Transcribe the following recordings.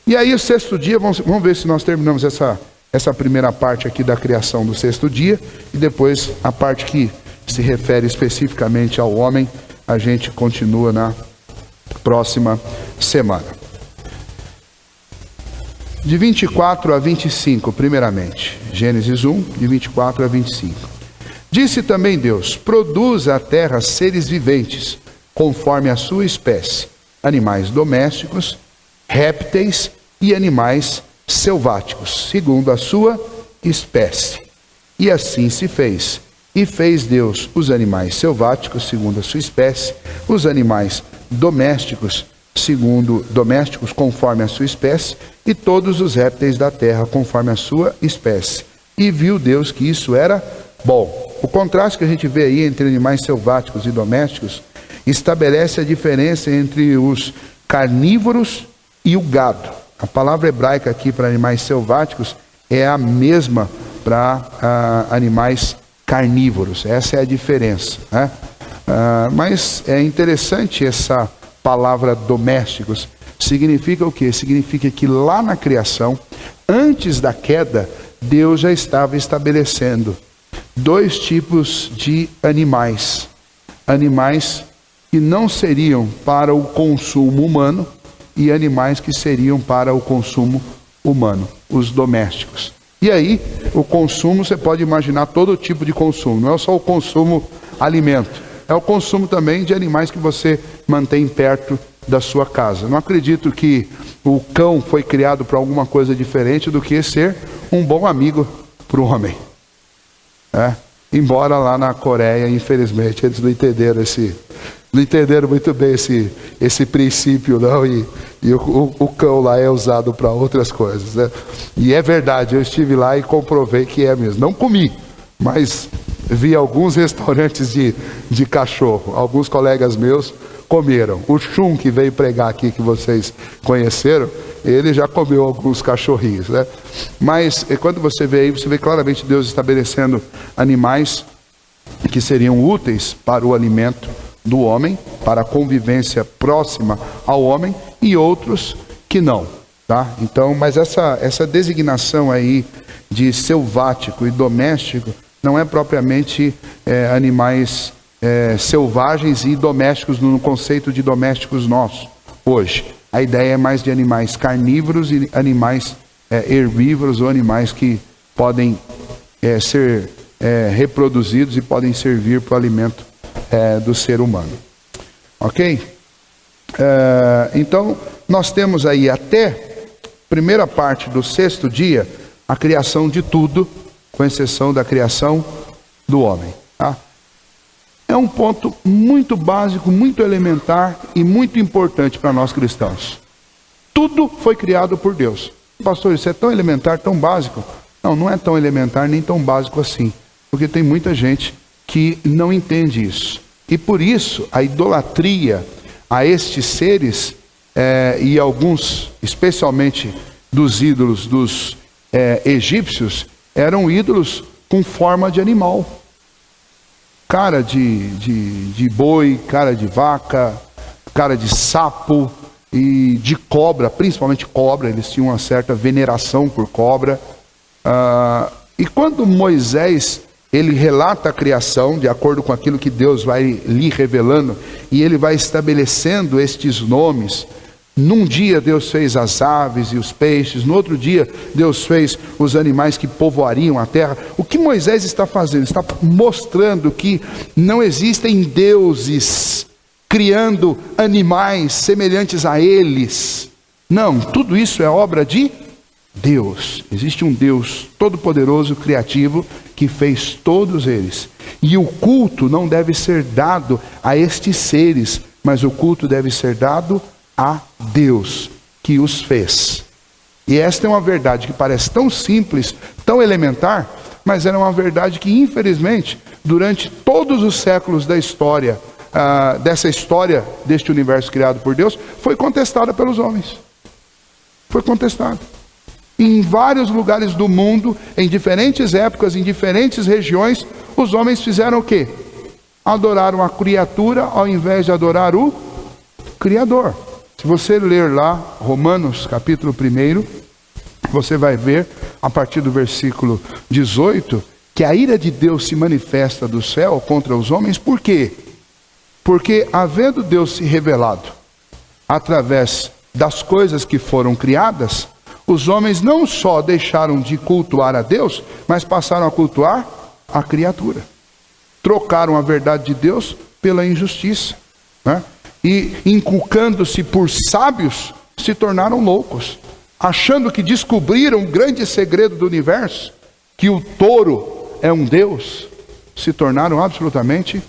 E aí o sexto dia, vamos ver se nós terminamos essa primeira parte aqui da criação do sexto dia, e depois a parte que se refere especificamente ao homem, a gente continua na próxima semana. De 24 a 25, primeiramente. Gênesis 1, de 24 a 25. Disse também Deus: produza a terra seres viventes, conforme a sua espécie, animais domésticos, répteis e animais selváticos, segundo a sua espécie. E assim se fez. E fez Deus os animais selváticos, segundo a sua espécie, os animais domésticos, conforme a sua espécie, e todos os répteis da terra, conforme a sua espécie. E viu Deus que isso era bom. O contraste que a gente vê aí entre animais selváticos e domésticos estabelece a diferença entre os carnívoros e o gado. A palavra hebraica aqui para animais selváticos é a mesma para animais carnívoros. Essa é a diferença, né? Mas é interessante essa palavra domésticos. Significa o quê? Significa que lá na criação, antes da queda, Deus já estava estabelecendo dois tipos de animais. Animais que não seriam para o consumo humano e animais que seriam para o consumo humano, os domésticos. E aí, o consumo, você pode imaginar todo tipo de consumo. Não é só o consumo alimento, é o consumo também de animais que você mantém perto da sua casa. Não acredito que o cão foi criado para alguma coisa diferente do que ser um bom amigo para o homem. Embora lá na Coreia, infelizmente, eles não entenderam muito bem esse princípio, não, e o cão lá é usado para outras coisas, né? E é verdade, eu estive lá e comprovei que é mesmo. Não comi, mas vi alguns restaurantes de cachorro. Alguns colegas meus comeram. O Chum, que veio pregar aqui, que vocês conheceram, ele já comeu alguns cachorrinhos, né? Mas quando você vê aí, você vê claramente Deus estabelecendo animais que seriam úteis para o alimento do homem, para a convivência próxima ao homem, e outros que não, tá? Então, mas essa designação aí de selvático e doméstico não é propriamente animais selvagens e domésticos no conceito de domésticos nosso hoje. A ideia é mais de animais carnívoros e animais herbívoros, ou animais que podem ser reproduzidos e podem servir para o alimento do ser humano. Ok? Então, nós temos aí até primeira parte do sexto dia a criação de tudo, com exceção da criação do homem. Tá? É um ponto muito básico, muito elementar e muito importante para nós cristãos. Tudo foi criado por Deus. Pastor, isso é tão elementar, tão básico? Não, não é tão elementar nem tão básico assim, porque tem muita gente que não entende isso. E por isso a idolatria a estes seres, e alguns, especialmente dos ídolos dos egípcios, eram ídolos com forma de animal. Cara de boi, cara de vaca, cara de sapo e de cobra, principalmente cobra. Eles tinham uma certa veneração por cobra. E quando Moisés ele relata a criação, de acordo com aquilo que Deus vai lhe revelando, e ele vai estabelecendo estes nomes. Num dia Deus fez as aves e os peixes, no outro dia Deus fez os animais que povoariam a terra. O que Moisés está fazendo? Está mostrando que não existem deuses criando animais semelhantes a eles. Não, tudo isso é obra de Deus. Existe um Deus todo-poderoso, criativo, que fez todos eles. E o culto não deve ser dado a estes seres, mas o culto deve ser dado a Deus, que os fez. E esta é uma verdade que parece tão simples, tão elementar, mas era uma verdade que, infelizmente, durante todos os séculos da história, dessa história deste universo criado por Deus, foi contestada pelos homens. Foi contestada. Em vários lugares do mundo, em diferentes épocas, em diferentes regiões, os homens fizeram o quê? Adoraram a criatura ao invés de adorar o Criador. Se você ler lá Romanos capítulo 1, você vai ver, a partir do versículo 18, que a ira de Deus se manifesta do céu contra os homens. Por quê? Porque havendo Deus se revelado através das coisas que foram criadas, os homens não só deixaram de cultuar a Deus, mas passaram a cultuar a criatura. Trocaram a verdade de Deus pela injustiça, né? E inculcando-se por sábios, se tornaram loucos, achando que descobriram o grande segredo do universo, que o touro é um Deus, se tornaram absolutamente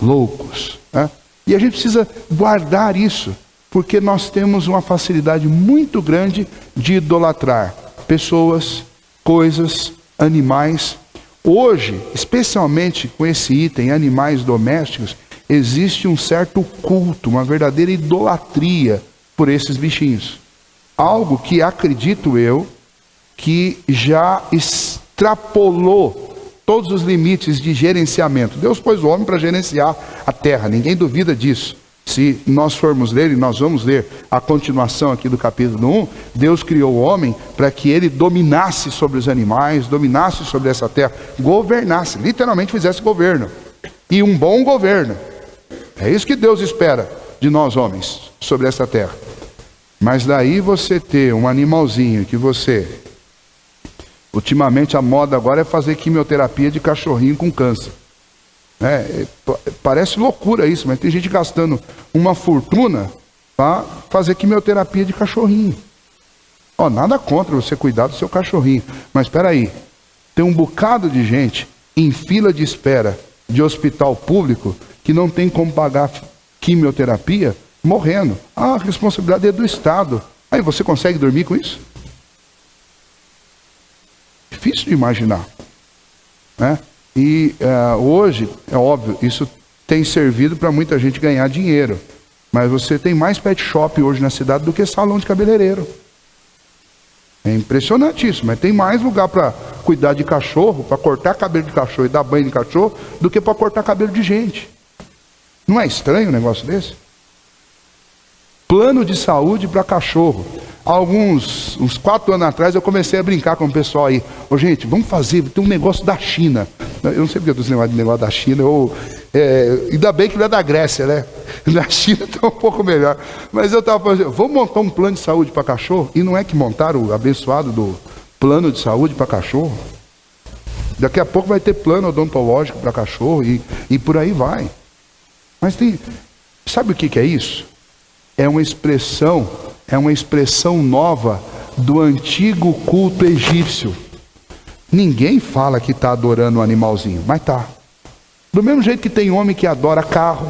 loucos, né? E a gente precisa guardar isso, porque nós temos uma facilidade muito grande de idolatrar pessoas, coisas, animais. Hoje, especialmente com esse item, animais domésticos, existe um certo culto, uma verdadeira idolatria por esses bichinhos. Algo que acredito eu, que já extrapolou todos os limites de gerenciamento. Deus pôs o homem para gerenciar a terra, ninguém duvida disso. Se nós formos ler, e nós vamos ler a continuação aqui do capítulo 1, Deus criou o homem para que ele dominasse sobre os animais, dominasse sobre essa terra, governasse, literalmente fizesse governo. E um bom governo. É isso que Deus espera de nós homens, sobre essa terra. Mas daí você ter um animalzinho que você... Ultimamente a moda agora é fazer quimioterapia de cachorrinho com câncer. Parece loucura isso, mas tem gente gastando uma fortuna para fazer quimioterapia de cachorrinho. Nada contra você cuidar do seu cachorrinho, mas espera aí, tem um bocado de gente em fila de espera de hospital público que não tem como pagar quimioterapia, morrendo. A responsabilidade é do Estado. Aí você consegue dormir com isso? Difícil de imaginar, né? E hoje, é óbvio, isso tem servido para muita gente ganhar dinheiro. Mas você tem mais pet shop hoje na cidade do que salão de cabeleireiro. É impressionante isso, mas tem mais lugar para cuidar de cachorro, para cortar cabelo de cachorro e dar banho de cachorro, do que para cortar cabelo de gente. Não é estranho um negócio desse? Plano de saúde para cachorro. Uns 4 anos atrás eu comecei a brincar com o pessoal aí. Gente, vamos fazer, tem um negócio da China. Eu não sei porque eu estou falando de negócio da China. Ainda bem que não é da Grécia, né? Da China está um pouco melhor. Mas eu estava falando, vamos montar um plano de saúde para cachorro? E não é que montaram o abençoado do plano de saúde para cachorro? Daqui a pouco vai ter plano odontológico para cachorro e por aí vai. Mas sabe o que é isso? É uma expressão nova do antigo culto egípcio. Ninguém fala que está adorando um animalzinho, mas está. Do mesmo jeito que tem homem que adora carro,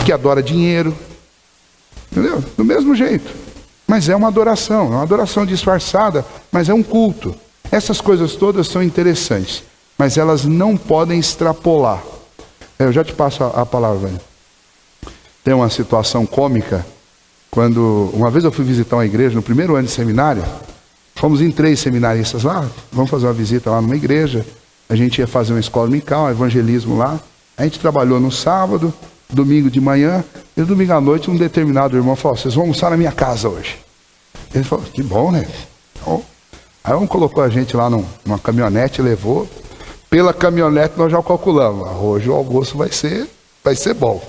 que adora dinheiro. Entendeu? Do mesmo jeito. Mas é uma adoração disfarçada, mas é um culto. Essas coisas todas são interessantes, mas elas não podem extrapolar. Eu já te passo a palavra. Tem uma situação cômica. Quando uma vez eu fui visitar uma igreja no primeiro ano de seminário, fomos em 3 seminaristas lá, vamos fazer uma visita lá numa igreja, a gente ia fazer uma escola dominical, evangelismo lá, a gente trabalhou no sábado, domingo de manhã, e domingo à noite um determinado irmão falou, vocês vão almoçar na minha casa hoje. Ele falou, que bom, né? Então, aí um colocou a gente lá numa caminhonete, levou, pela caminhonete nós já calculamos, hoje o almoço vai ser bom.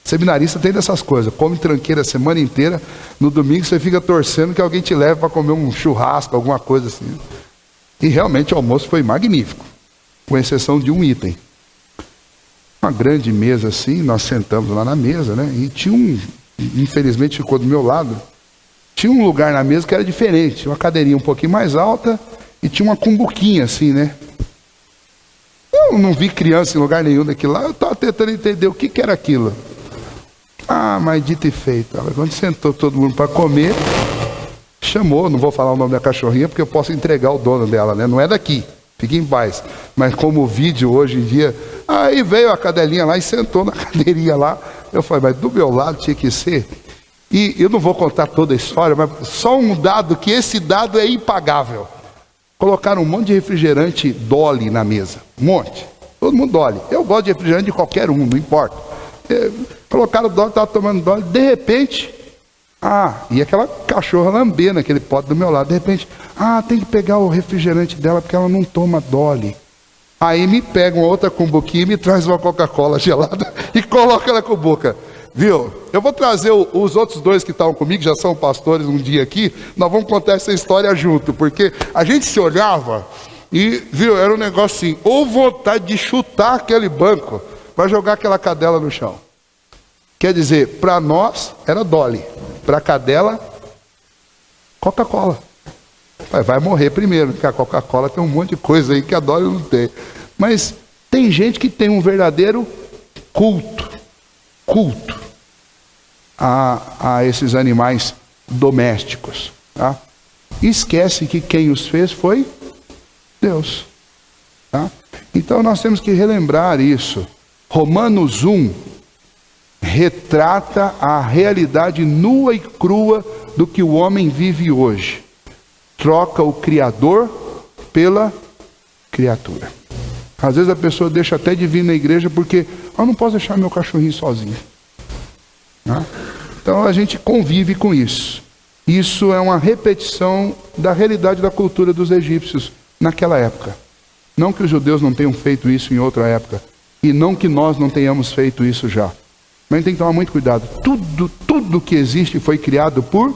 Seminarista tem dessas coisas, come tranqueira a semana inteira, no domingo você fica torcendo que alguém te leve para comer um churrasco, alguma coisa assim. E realmente o almoço foi magnífico, com exceção de um item. Uma grande mesa assim, nós sentamos lá na mesa, né? E tinha infelizmente ficou do meu lado, tinha um lugar na mesa que era diferente, uma cadeirinha um pouquinho mais alta e tinha uma cumbuquinha assim, né? Eu não vi criança em lugar nenhum daquilo lá, eu estava tentando entender o que era aquilo. Mas dito e feito. Quando sentou todo mundo para comer, chamou, não vou falar o nome da cachorrinha, porque eu posso entregar o dono dela, né? Não é daqui, fique em paz. Mas como o vídeo hoje em dia, aí veio a cadelinha lá e sentou na cadeirinha lá. Eu falei, mas do meu lado tinha que ser. E eu não vou contar toda a história, mas só um dado, que esse dado é impagável. Colocaram um monte de refrigerante Dolly na mesa. Um monte. Todo mundo Dolly. Eu gosto de refrigerante de qualquer um, não importa. Colocaram o Dolly, estava tomando Dolly. De repente, E aquela cachorra lambendo aquele pote do meu lado. De repente, tem que pegar o refrigerante dela porque ela não toma Dolly. Aí me pega uma outra cumbuquinha e me traz uma Coca-Cola gelada e coloca na cumbuca. Viu? Eu vou trazer os outros dois que estavam comigo, já são pastores um dia aqui, nós vamos contar essa história junto, porque a gente se olhava e, viu, era um negócio assim, ou vontade de chutar aquele banco para jogar aquela cadela no chão. Quer dizer, para nós era Dolly, para a cadela, Coca-Cola. Vai morrer primeiro, porque a Coca-Cola tem um monte de coisa aí que a Dolly não tem. Mas tem gente que tem um verdadeiro culto a esses animais domésticos. Tá? Esquece que quem os fez foi Deus. Tá? Então nós temos que relembrar isso. Romanos 1 retrata a realidade nua e crua do que o homem vive hoje. Troca o Criador pela criatura. Às vezes a pessoa deixa até de vir na igreja porque eu não posso deixar meu cachorrinho sozinho. Né? Então a gente convive com isso. Isso é uma repetição da realidade da cultura dos egípcios naquela época. Não que os judeus não tenham feito isso em outra época. E não que nós não tenhamos feito isso já. Mas tem que tomar muito cuidado. Tudo que existe foi criado por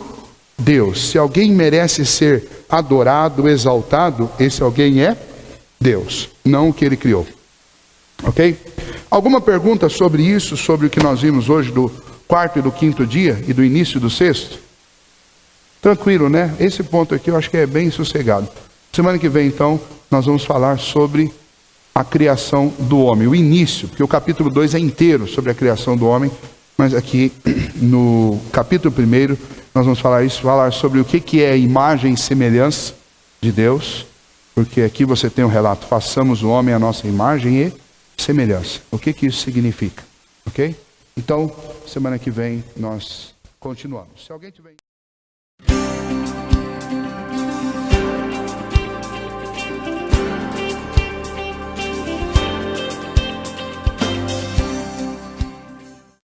Deus. Se alguém merece ser adorado, exaltado, esse alguém é Deus, não o que ele criou. Ok? Alguma pergunta sobre isso, sobre o que nós vimos hoje do quarto e do quinto dia e do início do sexto? Tranquilo, né? Esse ponto aqui eu acho que é bem sossegado. Semana que vem, então, nós vamos falar sobre a criação do homem, o início, porque o capítulo 2 é inteiro sobre a criação do homem, mas aqui no capítulo 1 nós vamos falar sobre o que é imagem e semelhança de Deus, porque aqui você tem um relato, façamos o homem à nossa imagem e semelhança. O que isso significa? Ok? Então, semana que vem nós continuamos. Se alguém tiver